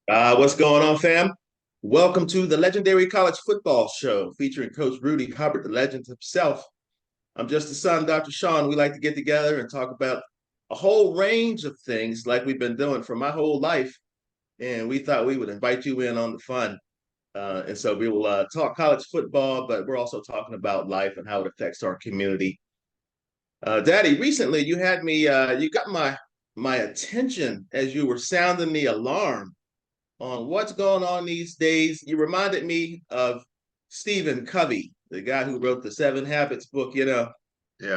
What's going on, fam? Welcome to the legendary college football show featuring Coach Rudy Hubbard, the legend himself. I'm just the son, Dr. Sean. We like to get together and talk about a whole range of things like we've been doing for my whole life. And we thought we would invite you in on the fun. And so we will talk college football, but we're also talking about life and how it affects our community. Daddy, recently you had me, you got my attention as you were sounding the alarm on what's going on these days. You reminded me of Stephen Covey, the guy who wrote the Seven Habits book. Yeah.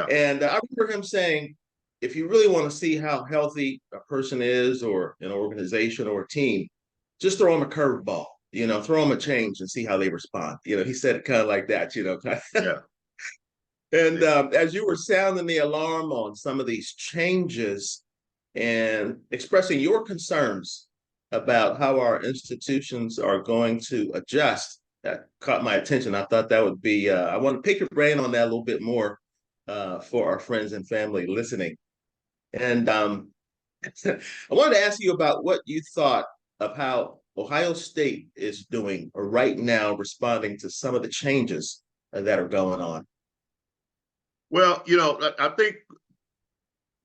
And I remember him saying, if you really want to see how healthy a person is or an organization or a team, just throw them a curveball, throw them a change and see how they respond. He said it kind of like that. Yeah. And as you were sounding the alarm on some of these changes and expressing your concerns about how our institutions are going to adjust, that caught my attention. I thought that would be, I want to pick your brain on that a little bit more for our friends and family listening. And I wanted to ask you about what you thought of how Ohio State is doing right now, responding to some of the changes that are going on. Well, I think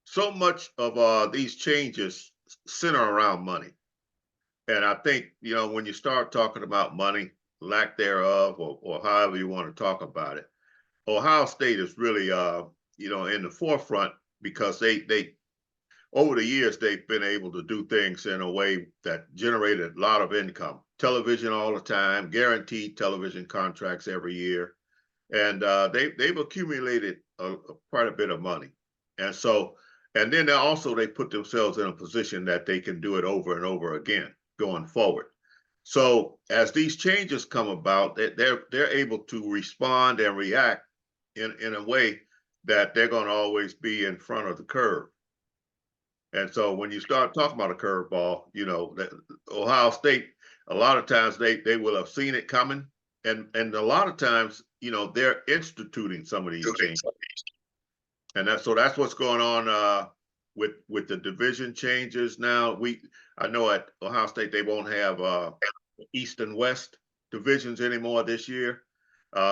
so much of these changes center around money. And I think, when you start talking about money, lack thereof, or however you want to talk about it, Ohio State is really, in the forefront because they over the years, they've been able to do things in a way that generated a lot of income. Television all the time, guaranteed television contracts every year. And they've accumulated quite a bit of money. And so, and then they put themselves in a position that they can do it over and over again going forward. So as these changes come about, they're able to respond and react in a way that they're going to always be in front of the curve. And so when you start talking about a curveball, that Ohio State, a lot of times they will have seen it coming. And a lot of times, they're instituting some of these changes. And that's what's going on with the division changes now. I know at Ohio State they won't have East and West divisions anymore this year.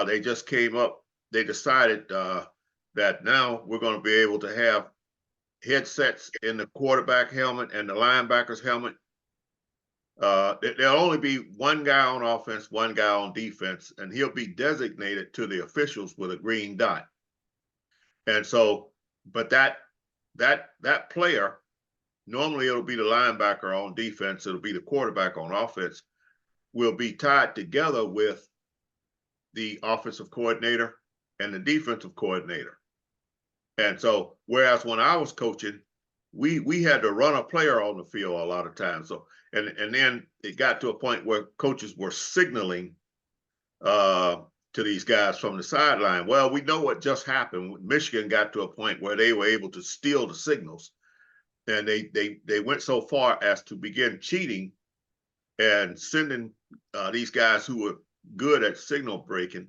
They just came up, they decided that now we're going to be able to have headsets in the quarterback helmet and the linebacker's helmet. There'll only be one guy on offense, one guy on defense, and he'll be designated to the officials with a green dot. And so, but that player, normally it'll be the linebacker on defense, it'll be the quarterback on offense, will be tied together with the offensive coordinator and the defensive coordinator. And so, whereas when I was coaching, we had to run a player on the field a lot of times. So, and then it got to a point where coaches were signaling to these guys from the sideline. Well, we know what just happened. Michigan got to a point where they were able to steal the signals, and they went so far as to begin cheating and sending these guys who were good at signal breaking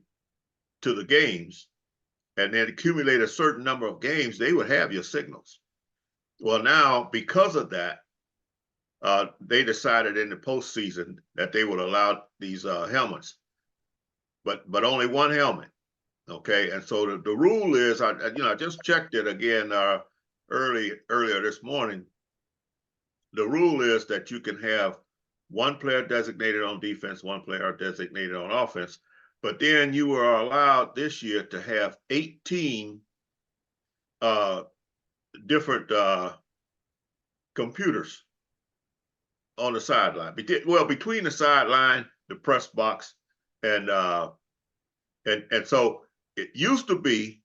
to the games, and then accumulate a certain number of games, they would have your signals. Well, now, because of that, they decided in the postseason that they would allow these helmets, but only one helmet. Okay, and so the rule is, I just checked it again earlier this morning. The rule is that you can have one player designated on defense, one player designated on offense, but then you are allowed this year to have 18 different computers on the sideline. Well, between the sideline, the press box, and so it used to be,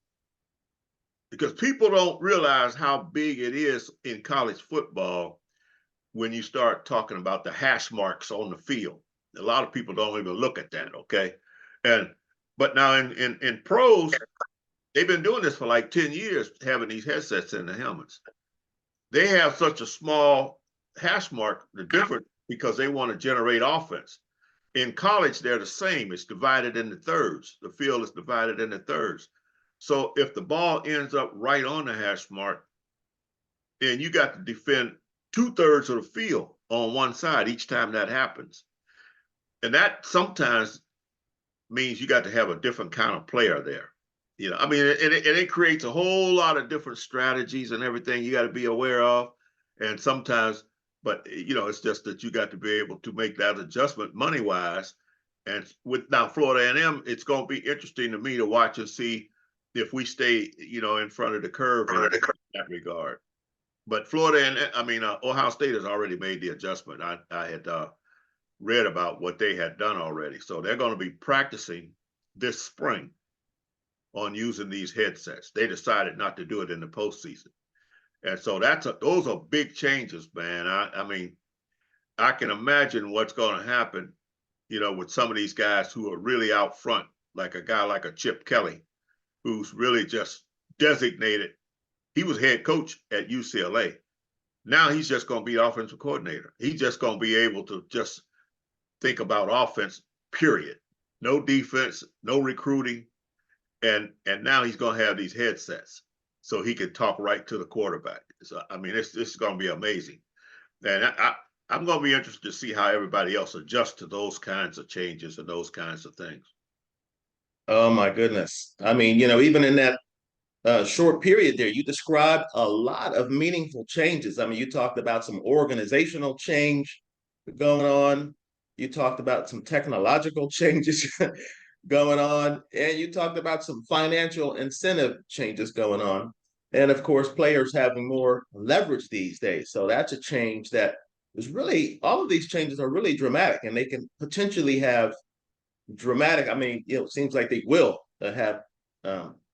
because people don't realize how big it is in college football when you start talking about the hash marks on the field. A lot of people don't even look at that, okay? But now in pros, they've been doing this for like 10 years, having these headsets in the helmets. They have such a small hash mark, the difference, because they want to generate offense. In college, they're the same. It's divided into thirds. The field is divided into thirds. So if the ball ends up right on the hash mark, then you got to defend 2/3 of the field on one side each time that happens. And that sometimes means you got to have a different kind of player there. You know, I mean, it creates a whole lot of different strategies and everything you got to be aware of. And sometimes, but you know, it's just that you got to be able to make that adjustment money wise. And with now Florida A&M, it's going to be interesting to me to watch and see if we stay, you know, in front of the curve in that regard. But Florida and Ohio State has already made the adjustment. I had read about what they had done already, so they're going to be practicing this spring on using these headsets. They decided not to do it in the postseason, and so those are big changes, man. I mean, I can imagine what's going to happen, you know, with some of these guys who are really out front, like a guy like a Chip Kelly, who's really just designated. He was head coach at UCLA. Now he's just going to be offensive coordinator. He's just going to be able to just think about offense, period. No defense, no recruiting. And now he's going to have these headsets so he can talk right to the quarterback. So, I mean, this is going to be amazing. And I'm going to be interested to see how everybody else adjusts to those kinds of changes and those kinds of things. Oh my goodness. I mean, you know, even in that short period there, you described a lot of meaningful changes. I mean, you talked about some organizational change going on. You talked about some technological changes going on, and you talked about some financial incentive changes going on. And of course, players having more leverage these days. So that's a change that is really, all of these changes are really dramatic, and they can potentially have dramatic, I mean, you know, it seems like they will have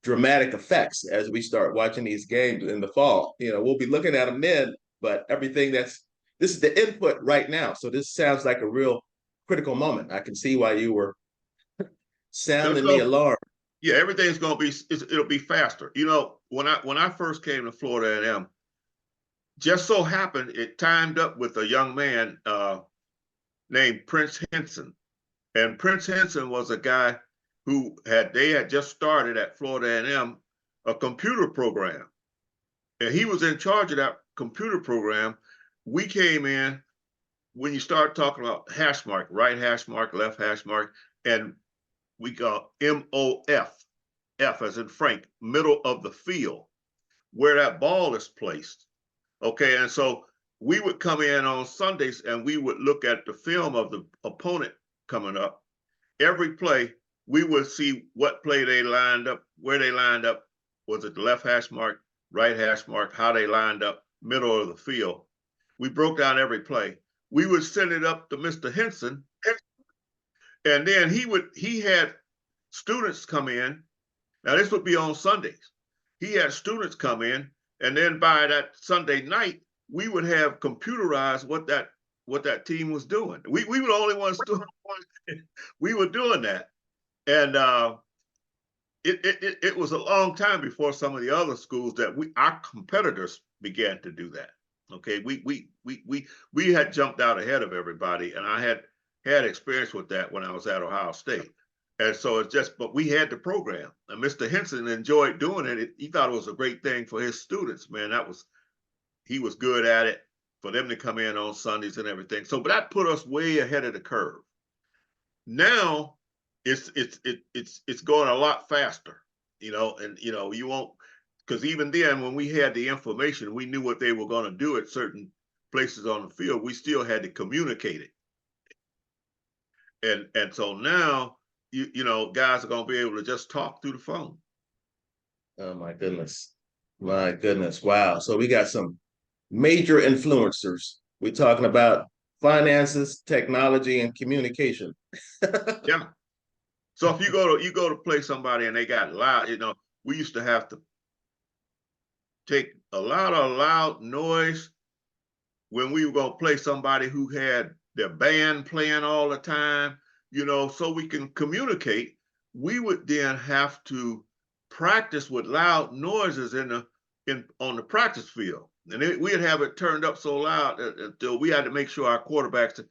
dramatic effects as we start watching these games in the fall. You know, we'll be looking at them then, but this is the input right now. So this sounds like a real critical moment. I can see why you were sounding the alarm. Yeah, everything's going to be, it'll be faster. You know, when I first came to Florida A&M, just so happened it timed up with a young man named Prince Henson. And Prince Henson was a guy who they had just started at Florida A&M a computer program. And he was in charge of that computer program. We came in when you start talking about hash mark, right hash mark, left hash mark, and we got MOF, F as in Frank, middle of the field, where that ball is placed. Okay, and so we would come in on Sundays and we would look at the film of the opponent coming up. Every play, we would see what play they lined up, where they lined up. Was it the left hash mark, right hash mark, how they lined up, middle of the field. We broke down every play. We would send it up to Mr. Henson, and then he had students come in. Now this would be on Sundays. He had students come in, and then by that Sunday night, we would have computerized what that team was doing. We were the only ones doing. We were doing that, and it was a long time before some of the other schools our competitors began to do that. Okay, we had jumped out ahead of everybody, and I had experience with that when I was at Ohio State. And so but we had the program, and Mr. Henson enjoyed doing it. He thought it was a great thing for his students, man. He was good at it, for them to come in on Sundays and everything. So, but that put us way ahead of the curve. Now it's going a lot faster, you know, and you know, you won't, because even then when we had the information, we knew what they were going to do at certain places on the field, we still had to communicate it. And so now you know, guys are going to be able to just talk through the phone. Oh my goodness. My goodness. Wow. So we got some major influencers. We're talking about finances, technology, and communication. Yeah. So if you go to play somebody and they got loud, you know, we used to have to take a lot of loud noise when we were going to play somebody who had their band playing all the time, you know, so we can communicate. We would then have to practice with loud noises on the practice field. And we'd have it turned up so loud until we had to make sure our quarterbacks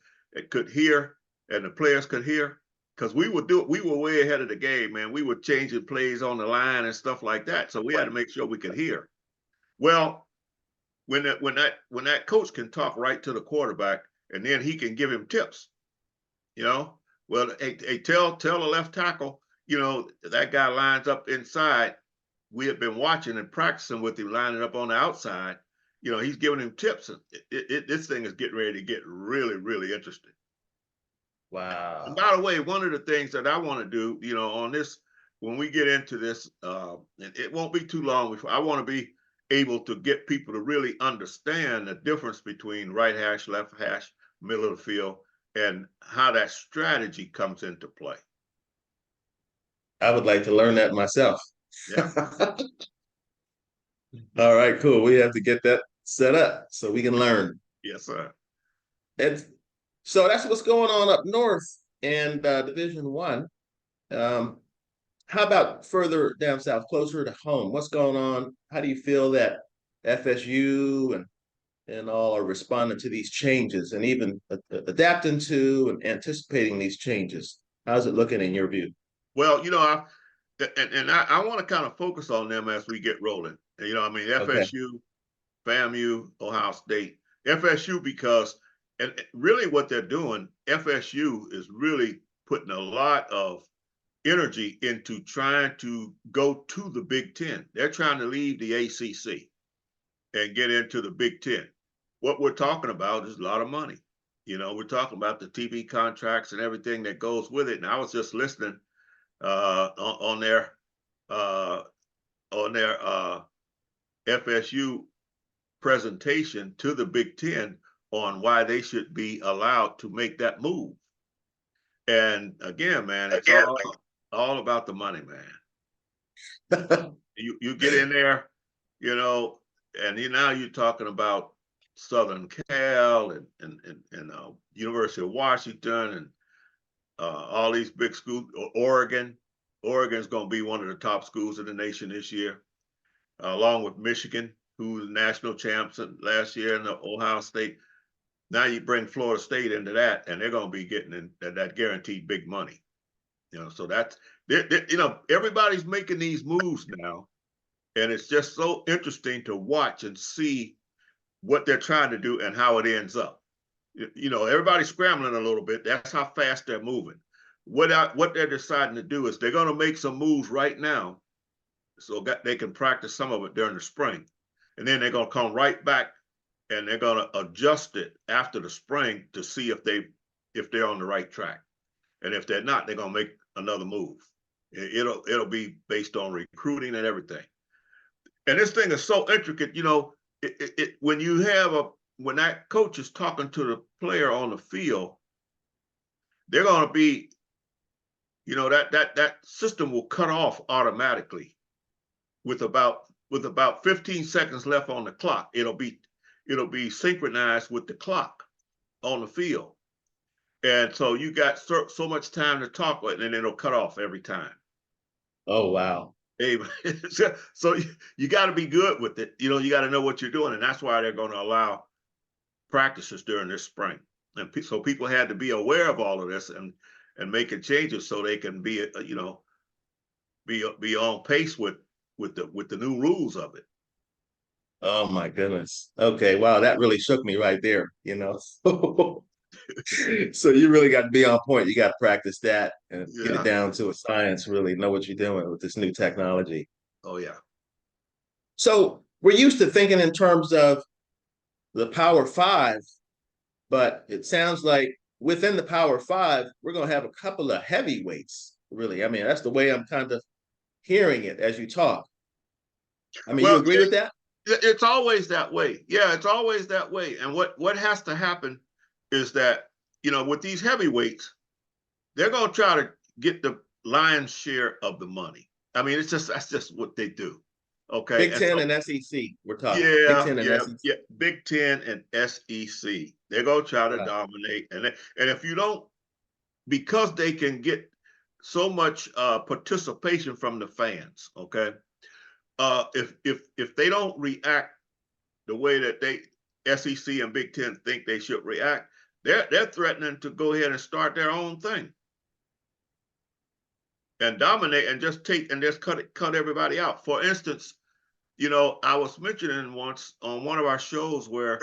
could hear and the players could hear, because we were way ahead of the game, man. We were changing plays on the line and stuff like that. So we had to make sure we could hear. Well, when that coach can talk right to the quarterback, and then he can give him tips. You know, well, hey, tell the left tackle, you know, that guy lines up inside. We have been watching and practicing with him lining up on the outside. You know, he's giving him tips. This thing is getting ready to get really, really interesting. And Wow. by the way, one of the things that I want to do, you know, on this, when we get into this, it won't be too long before I want to be able to get people to really understand the difference between right hash, left hash, middle of the field, and how that strategy comes into play. I would like to learn that myself. Yeah. All right, cool. We have to get that set up so we can learn. Yes, sir. And so that's what's going on up north in Division One. How about further down south, closer to home? What's going on? How do you feel that FSU and all are responding to these changes and even adapting to and anticipating these changes? How's it looking in your view? Well, you know, I want to kind of focus on them as we get rolling. You know, I mean, Okay. FSU, FAMU, Ohio State, FSU, because, and really what they're doing, FSU is really putting a lot of energy into trying to go to the Big Ten. They're trying to leave the ACC and get into the Big Ten. What we're talking about is a lot of money. You know, we're talking about the TV contracts and everything that goes with it. And I was just listening on their FSU presentation to the Big Ten on why they should be allowed to make that move. And again, man, it's all about the money, man. You get in there, you know, and now you're talking about Southern Cal and University of Washington and all these big schools. Oregon. Oregon's going to be one of the top schools in the nation this year, along with Michigan, who was national champs last year, and Ohio State. Now you bring Florida State into that, and they're going to be getting that guaranteed big money. You know, so that's, you know, everybody's making these moves now, and it's just so interesting to watch and see what they're trying to do and how it ends up. You know, everybody's scrambling a little bit. That's how fast they're moving. What they're deciding to do is they're going to make some moves right now so that they can practice some of it during the spring. And then they're going to come right back and they're going to adjust it after the spring to see if they're on the right track. And if they're not, they're going to make another move. It'll be based on recruiting and everything. And this thing is so intricate, you know, when that coach is talking to the player on the field, they're going to be, you know, that system will cut off automatically with about 15 seconds left on the clock. It'll be synchronized with the clock on the field. And so you got so much time to talk with, and it'll cut off every time. Oh, wow. So you got to be good with it. You know, you got to know what you're doing. And that's why they're going to allow practices during this spring. And so people had to be aware of all of this and making changes so they can be, you know, be on pace with the new rules of it. Oh my goodness. Okay, wow, that really shook me right there, you know. So you really got to be on point. You got to practice that and get it Yeah. down to a science, really know what you're doing with this new technology. Oh yeah. So we're used to thinking in terms of the Power Five, but it sounds like within the Power Five, we're going to have a couple of heavyweights, really. I mean, that's the way I'm kind of hearing it as you talk. I mean, you Well, agree with that? it's always that way. Yeah, it's always that way. And what has to happen is that, you know, with these heavyweights, they're going to try to get the lion's share of the money. I mean, that's just what they do. Okay. Big And Ten so, and SEC, we're talking. Big yeah, Ten and yeah, SEC. yeah. Big Ten and SEC, they're going to try to Right. dominate. And if you don't, because they can get so much participation from the fans, okay? If they don't react the way that they SEC and Big Ten think they should react, they're threatening to go ahead and start their own thing and dominate and just cut everybody out. For instance, you know, I was mentioning once on one of our shows where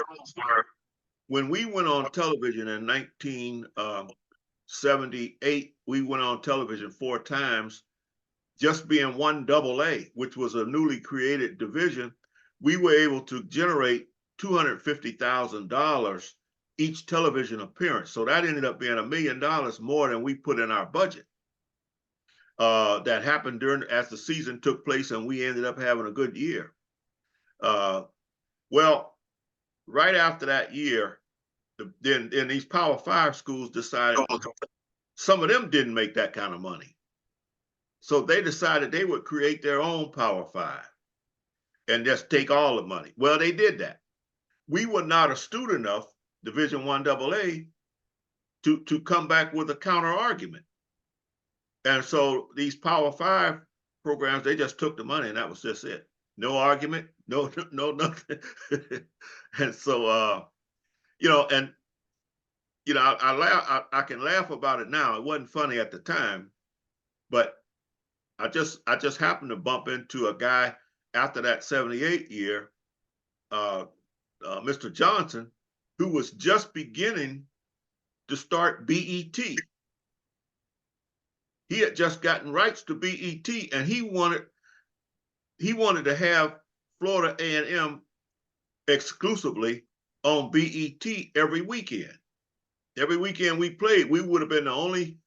when we went on television in 1978, we went on television 4 times, just being 1AA, which was a newly created division. We were able to generate $250,000 each television appearance. So that ended up being $1 million more than we put in our budget. That happened as the season took place, and we ended up having a good year. Well, right after that year, then these Power 5 schools decided some of them didn't make that kind of money. So they decided they would create their own Power 5 and just take all the money. Well, they did that. We were not astute enough, Division I AA, to come back with a counter argument. And so these Power 5 programs, they just took the money, and that was just it. No argument, no nothing. And so, I can laugh about it now. It wasn't funny at the time, but I just happened to bump into a guy after that 78 year, Mr. Johnson, who was just beginning to start BET. He had just gotten rights to BET, and he wanted to have Florida A&M exclusively on BET every weekend. Every weekend we played, we would have been the only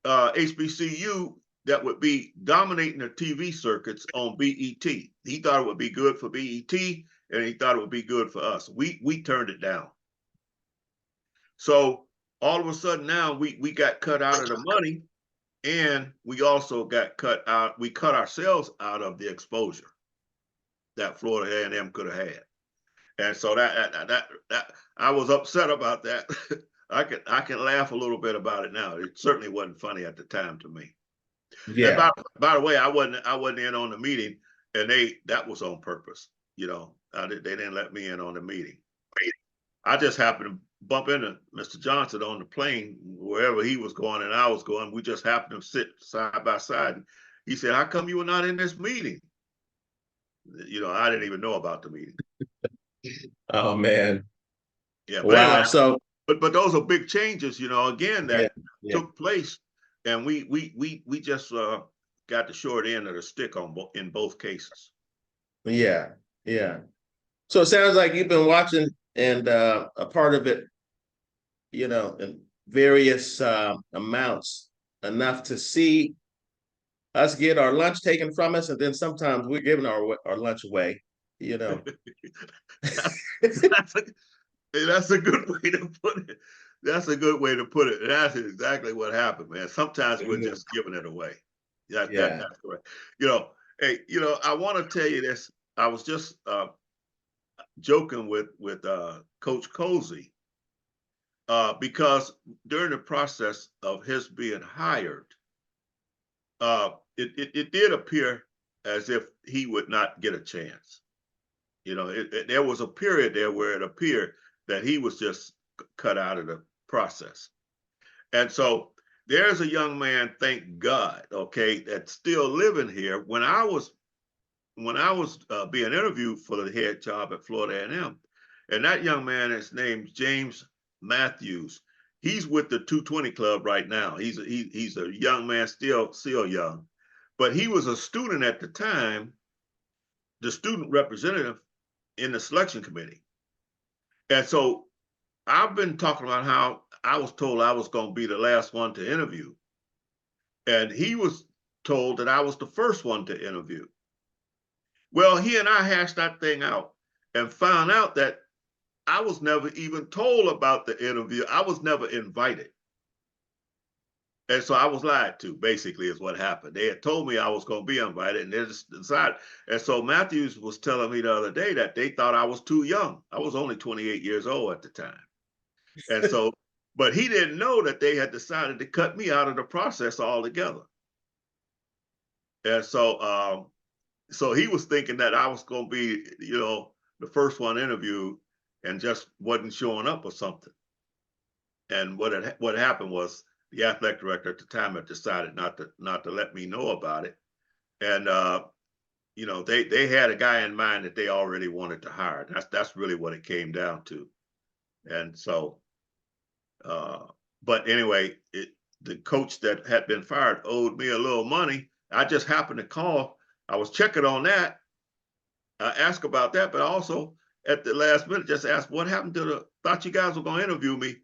HBCU that would be dominating the TV circuits on BET. He thought it would be good for BET, and he thought it would be good for us. We turned it down. So all of a sudden now we got cut out of the money, and we also got cut out. We cut ourselves out of the exposure that Florida A&M could have had. And so that I was upset about that. I can laugh a little bit about it now. It certainly wasn't funny at the time to me. Yeah. And by the way, I wasn't in on the meeting, and that was on purpose. They didn't let me in on the meeting. I just happened to bump into Mr. Johnson on the plane, wherever he was going and I was going. We just happened to sit side by side. And he said, "How come you were not in this meeting?" I didn't even know about the meeting. Oh man. Yeah. But Wow. anyway, So, but those are big changes, again, that yeah. took place, and we just got the short end of the stick in both cases. Yeah. Yeah. So it sounds like you've been watching and a part of it, in various amounts, enough to see us get our lunch taken from us, and then sometimes we're giving our lunch away. That's a good way to put it. That's a good way to put it. That's exactly what happened, man. Sometimes we're just giving it away. That's correct. Hey, I want to tell you this. I was just joking with Coach Cozy, because during the process of his being hired, it did appear as if he would not get a chance. There was a period there where it appeared that he was just cut out of the process. And so there's a young man, thank God, okay, that's still living here. When I was being interviewed for the head job at Florida A&M, and that young man is named James Matthews. He's with the 220 Club right now. He's a young man, still young, but he was a student at the time, the student representative in the selection committee. And so I've been talking about how I was told I was going to be the last one to interview. And he was told that I was the first one to interview. Well, he and I hashed that thing out and found out that I was never even told about the interview. I was never invited. And so I was lied to, basically, is what happened. They had told me I was going to be invited, and they just decided. And so Matthews was telling me the other day that they thought I was too young. I was only 28 years old at the time. And so, but he didn't know that they had decided to cut me out of the process altogether. And so, so he was thinking that I was going to be, the first one interviewed, and just wasn't showing up or something. And what happened was, the athletic director at the time had decided not to let me know about it. And they had a guy in mind that they already wanted to hire. That's really what it came down to. And so, but anyway, the coach that had been fired owed me a little money. I just happened to call. I was checking on that. I asked about that, but also at the last minute just asked what happened to thought you guys were going to interview me.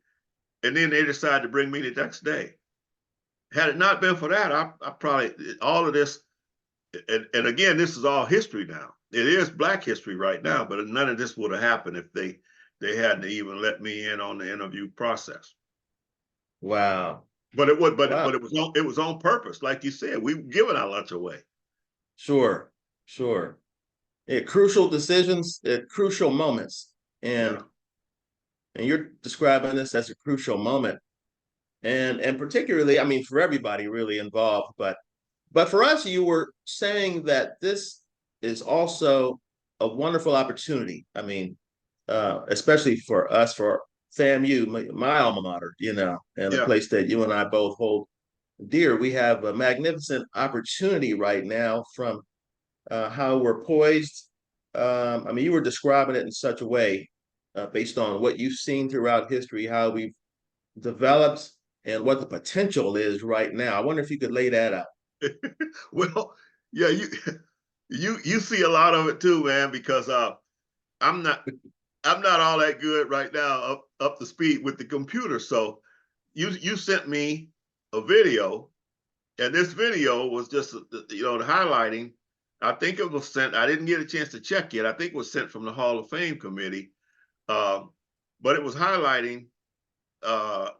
And then they decided to bring me the next day. Had it not been for that, I probably, all of this, and again, this is all history now. It is Black history right now, but none of this would have happened if they hadn't even let me in on the interview process. Wow. But it was, Wow. but it was on purpose, like you said. We were giving our lunch away. Sure. Sure. Crucial decisions at crucial moments, and Yeah. and you're describing this as a crucial moment, and particularly, I mean, for everybody really involved, but for us, you were saying that this is also a wonderful opportunity. I mean, especially for us, for FAMU, my alma mater, and a Yeah. place that you and I both hold dear. We have a magnificent opportunity right now from how we're poised. I mean, you were describing it in such a way, based on what you've seen throughout history, how we've developed and what the potential is right now. I wonder if you could lay that out. Well, yeah, you see a lot of it too, man, because I'm not I'm not all that good right now up to speed with the computer. So you sent me a video, and this video was just the highlighting. I think it was sent. I didn't get a chance to check yet. I think it was sent from the Hall of Fame committee, um, but it was highlighting uh,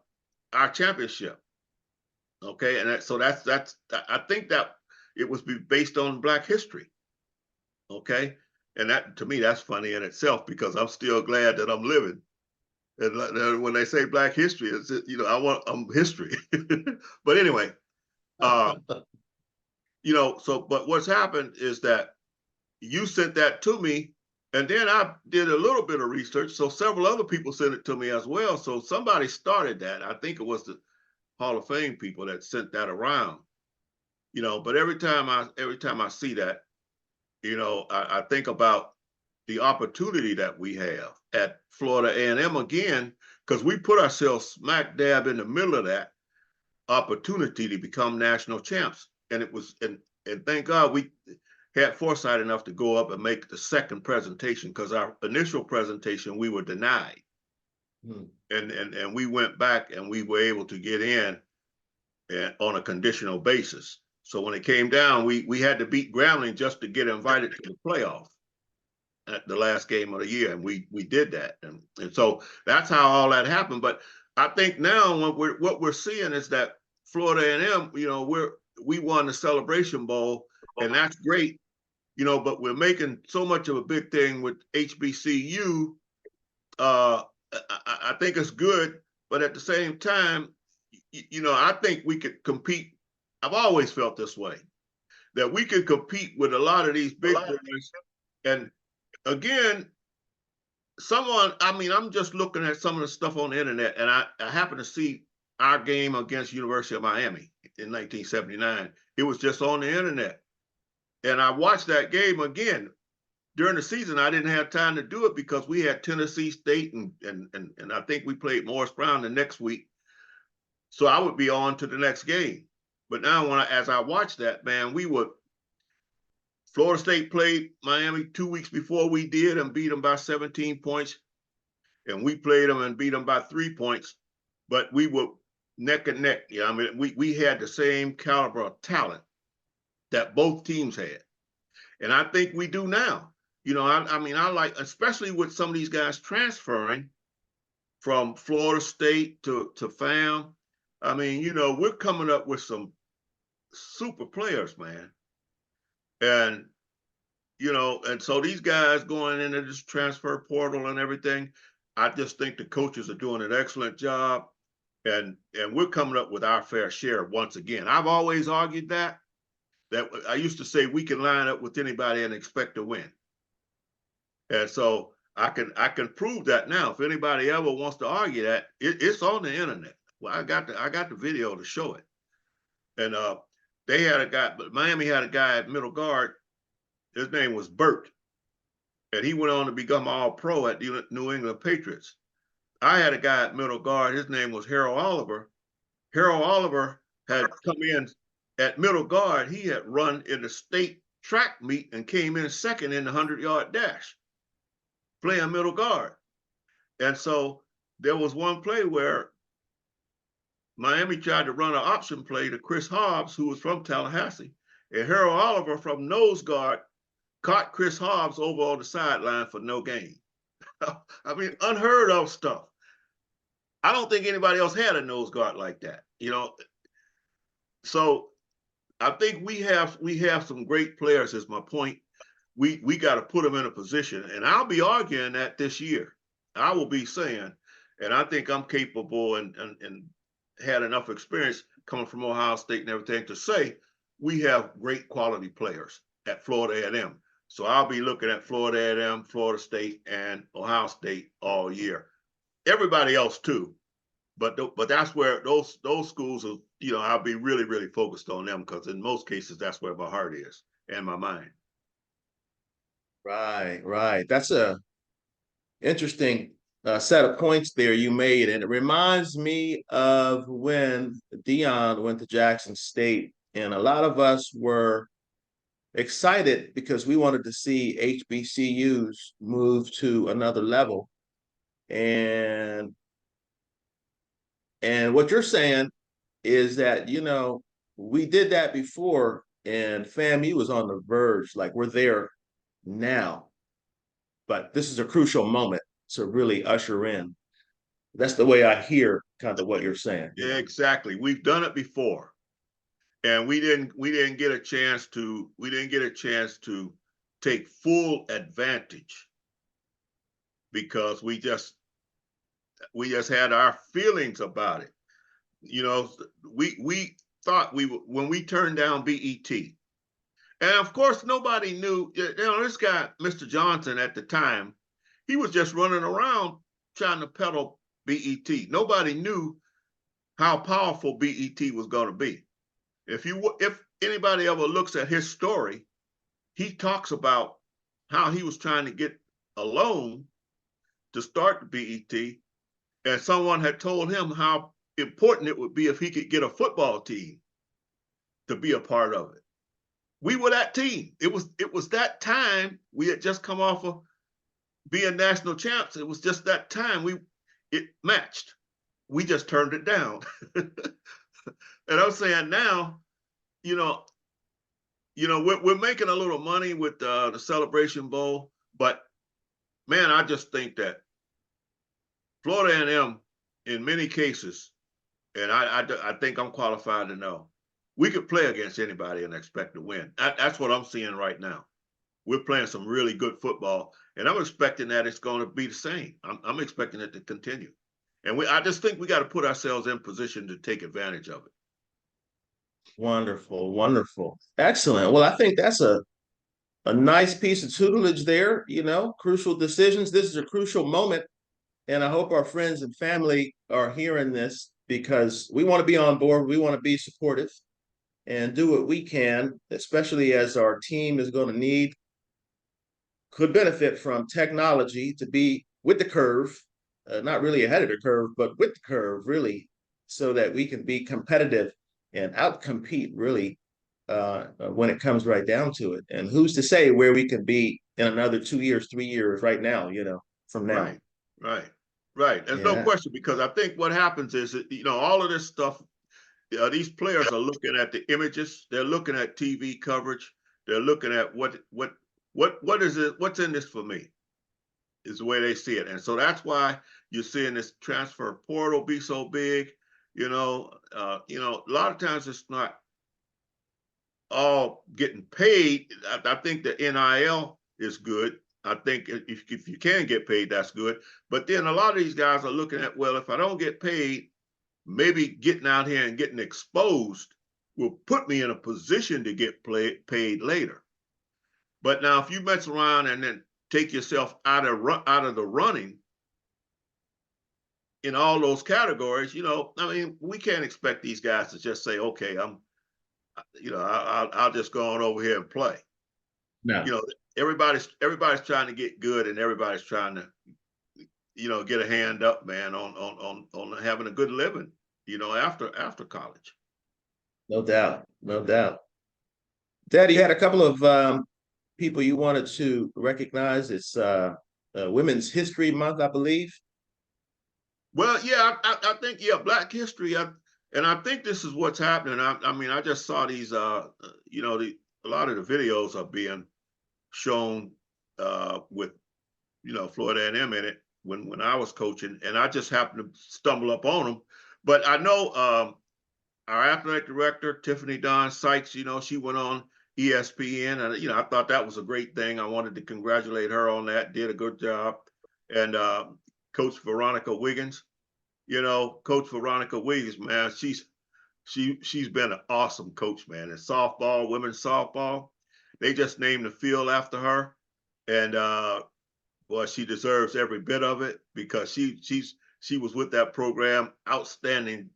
our championship. Okay, and so that's I think that it was based on Black history. Okay, and that to me that's funny in itself because I'm still glad that I'm living. And when they say Black history, it's I'm history. But anyway, uh, so but what's happened is that you sent that to me, and then I did a little bit of research. So several other people sent it to me as well. So somebody started that. I think it was the Hall of Fame people that sent that around. But every time I see that, I think about the opportunity that we have at Florida A&M again, because we put ourselves smack dab in the middle of that opportunity to become national champs. And it was, and thank God we had foresight enough to go up and make the second presentation, because our initial presentation we were denied. And we went back and we were able to get in on a conditional basis. So when it came down, we had to beat Grambling just to get invited to the playoff at the last game of the year, and we did that, and so that's how all that happened. But I think now what we're seeing is that Florida A&M, we won the Celebration Bowl, and that's great, but we're making so much of a big thing with HBCU. I think it's good, but at the same time, I think we could compete. I've always felt this way, that we could compete with a lot of these big boys. And again, I'm just looking at some of the stuff on the internet, and I happened to see our game against University of Miami in 1979. It was just on the internet. And I watched that game again. During the season, I didn't have time to do it because we had Tennessee State, and I think we played Morris Brown the next week. So I would be on to the next game. But now as I watched that, man, Florida State played Miami 2 weeks before we did and beat them by 17 points. And we played them and beat them by 3 points. But we were neck and neck. We had the same caliber of talent that both teams had. And I think we do now. I like, especially with some of these guys transferring from Florida State to FAM. We're coming up with some super players, man. And, and so these guys going into this transfer portal and everything, I just think the coaches are doing an excellent job. And we're coming up with our fair share once again. I've always argued that I used to say we can line up with anybody and expect to win. And so I can prove that now. If anybody ever wants to argue that, it's on the internet. Well, I got the video to show it. And they had a guy, but Miami had a guy at middle guard. His name was Burt, and he went on to become All-Pro at the New England Patriots. I had a guy at middle guard. His name was Harold Oliver. Harold Oliver had come in at middle guard. He had run in the state track meet and came in second in the 100-yard dash, playing middle guard. And so there was one play where Miami tried to run an option play to Chris Hobbs, who was from Tallahassee. And Harold Oliver from nose guard caught Chris Hobbs over on the sideline for no gain. I mean, unheard of stuff. I don't think anybody else had a nose guard like that, So I think we have some great players, is my point. We got to put them in a position, and I'll be arguing that this year. I will be saying, and I think I'm capable and had enough experience coming from Ohio State and everything to say we have great quality players at Florida A&M. So I'll be looking at Florida A&M, Florida State, and Ohio State all year. Everybody else too, but that's where those schools are. I'll be really, really focused on them because in most cases that's where my heart is and my mind. Right. That's a interesting set of points there you made, and it reminds me of when Deion went to Jackson State, and a lot of us were excited because we wanted to see HBCUs move to another level. And what you're saying is that, we did that before, and FAMU was on the verge, like we're there now. But this is a crucial moment to really usher in. That's the way I hear kind of what you're saying. Yeah, exactly. We've done it before. And we didn't get a chance to take full advantage because we just had our feelings about it. We thought when we turned down BET, and of course nobody knew. This guy, Mr. Johnson, at the time, he was just running around trying to peddle BET. Nobody knew how powerful BET was going to be. If anybody ever looks at his story, he talks about how he was trying to get a loan to start the BET, and someone had told him how important it would be if he could get a football team to be a part of it. We were that team. It was that time. We had just come off of being national champs. It was just that time it matched. We just turned it down. And I'm saying now, we're making a little money with the Celebration Bowl, but man, I just think that Florida A&M, in many cases, and I think I'm qualified to know, we could play against anybody and expect to win. That's what I'm seeing right now. We're playing some really good football, and I'm expecting that it's going to be the same. I'm expecting it to continue. And I just think we got to put ourselves in position to take advantage of it. Wonderful. Excellent. Well, I think that's a nice piece of tutelage there, crucial decisions. This is a crucial moment. And I hope our friends and family are hearing this because we want to be on board. We want to be supportive and do what we can, especially as our team is going to could benefit from technology to be with the curve, not really ahead of the curve, but with the curve, really, so that we can be competitive and outcompete, really, when it comes right down to it. And who's to say where we could be in another 2 years, 3 years, right now, from now. Right. There's no question, because I think what happens is that, all of this stuff, these players are looking at the images. They're looking at TV coverage. They're looking at what is it? What's in this for me? Is the way they see it. And so that's why you're seeing this transfer portal be so big. A lot of times it's not all getting paid. I think the NIL is good. I think if you can get paid, that's good. But then a lot of these guys are looking at, well, if I don't get paid, maybe getting out here and getting exposed will put me in a position to get paid later. But now if you mess around and then take yourself out of the running in all those categories, we can't expect these guys to just say, okay, I'll just go on over here and play. No. Everybody's trying to get good, and everybody's trying to, get a hand up, man, on having a good living, after college. No doubt, no doubt. Daddy, you had a couple of people you wanted to recognize. It's Women's History Month, I believe. Well, yeah, I think, yeah, Black History, and I think this is what's happening. I mean, I just saw these, a lot of the videos are being shown with, Florida A&M in it when I was coaching, and I just happened to stumble up on them. But I know our athletic director, Tiffany Dawn Sykes, she went on ESPN, and I thought that was a great thing. I wanted to congratulate her on that. Did a good job, and Coach Veronica Wiggins, Coach Veronica Wiggins, man, she's been an awesome coach, man. In softball, women's softball, they just named the field after her, and well, she deserves every bit of it because she was with that program, outstanding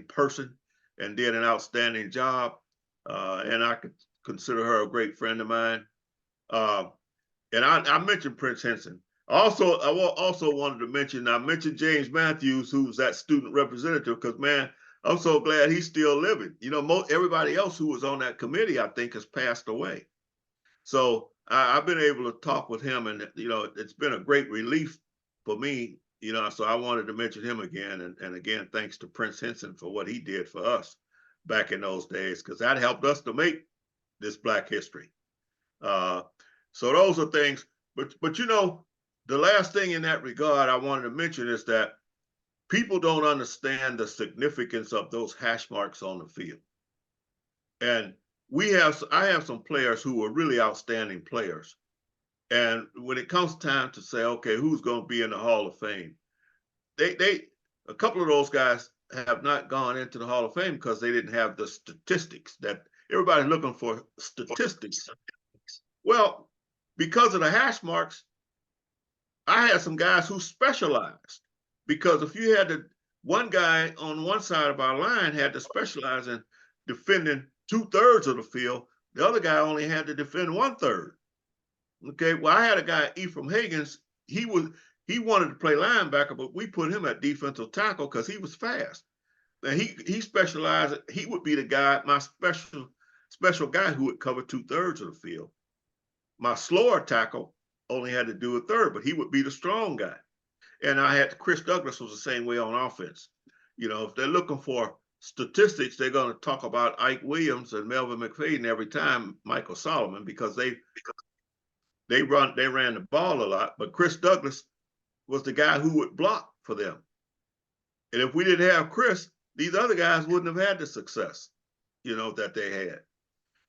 person, and did an outstanding job. And I could consider her a great friend of mine. And I mentioned Prince Henson. I also wanted to mention, I mentioned James Matthews, who's that student representative, because, man, I'm so glad he's still living. Everybody else who was on that committee, I think, has passed away. So I've been able to talk with him, and, it's been a great relief for me, so I wanted to mention him again. And again, thanks to Prince Henson for what he did for us back in those days, because that helped us to make this Black history. So those are things, but the last thing in that regard I wanted to mention is that people don't understand the significance of those hash marks on the field. And I have some players who are really outstanding players. And when it comes time to say, okay, who's going to be in the Hall of Fame, a couple of those guys have not gone into the Hall of Fame because they didn't have the statistics that everybody's looking for. Statistics. Well, because of the hash marks, I had some guys who specialized, because if you had one guy on one side of our line had to specialize in defending 2/3 of the field, the other guy only had to defend 1/3. Okay, well, I had a guy, Ephraim Higgins. He wanted to play linebacker, but we put him at defensive tackle because he was fast. And he specialized. He would be the guy, my special guy, who would cover 2/3 of the field. My slower tackle only had to do 1/3, but he would be the strong guy. And I had Chris Douglas was the same way on offense. If they're looking for statistics, they're going to talk about Ike Williams and Melvin McFadden every time, Michael Solomon, because they ran the ball a lot. But Chris Douglas was the guy who would block for them. And if we didn't have Chris, these other guys wouldn't have had the success, that they had.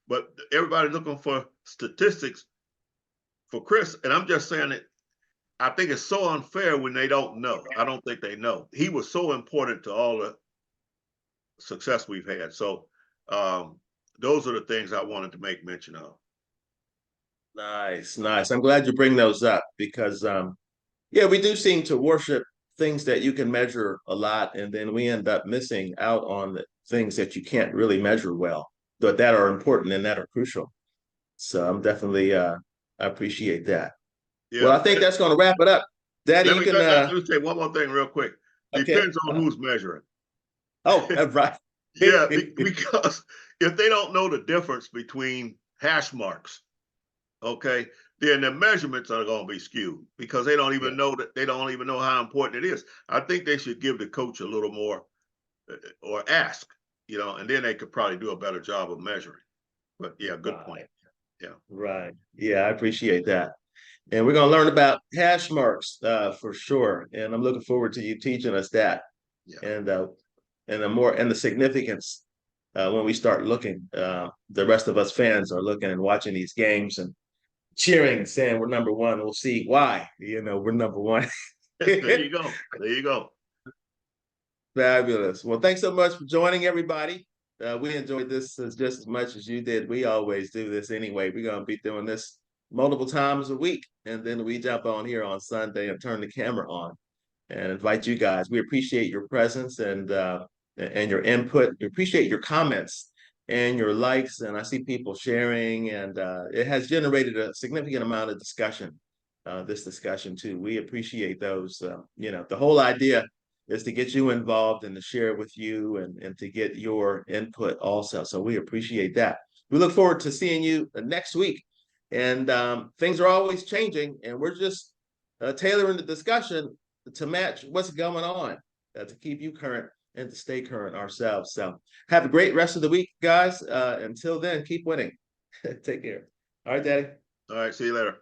But everybody's looking for statistics for Chris. And I'm just saying that I think it's so unfair when they don't know. I don't think they know. He was so important to all the success we've had. So those are the things I wanted to make mention of. Nice, nice. I'm glad you bring those up because, yeah, we do seem to worship things that you can measure a lot, and then we end up missing out on the things that you can't really measure well, but that are important and that are crucial. So I'm definitely, I appreciate that. Yeah. Well, I think that's going to wrap it up. Daddy, you can. Let me say one more thing real quick. Okay. Depends on who's measuring. Oh, right. Yeah, because if they don't know the difference between hash marks, okay, then the measurements are going to be skewed because they don't even know that. They don't even know how important it is. I think they should give the coach a little more, or ask, and then they could probably do a better job of measuring. But yeah, good point. Yeah. Right. Yeah, I appreciate that. And we're going to learn about hash marks for sure. And I'm looking forward to you teaching us that. Yeah. And the significance when we start looking. The rest of us fans are looking and watching these games and cheering, saying we're number one. We'll see why. We're number one. There you go. There you go. Fabulous. Well, thanks so much for joining, everybody. We enjoyed this just as much as you did. We always do this anyway. We're going to be doing this multiple times a week, and then we jump on here on Sunday and turn the camera on and invite you guys. We appreciate your presence and your input. We appreciate your comments and your likes, and I see people sharing, and it has generated a significant amount of discussion this discussion too. We appreciate those. The whole idea is to get you involved and to share with you and to get your input also. So we appreciate that. We look forward to seeing you next week. And things are always changing, and we're just tailoring the discussion to match what's going on to keep you current and to stay current ourselves. So have a great rest of the week, guys. Until then, keep winning. Take care. All right, Daddy. All right, see you later.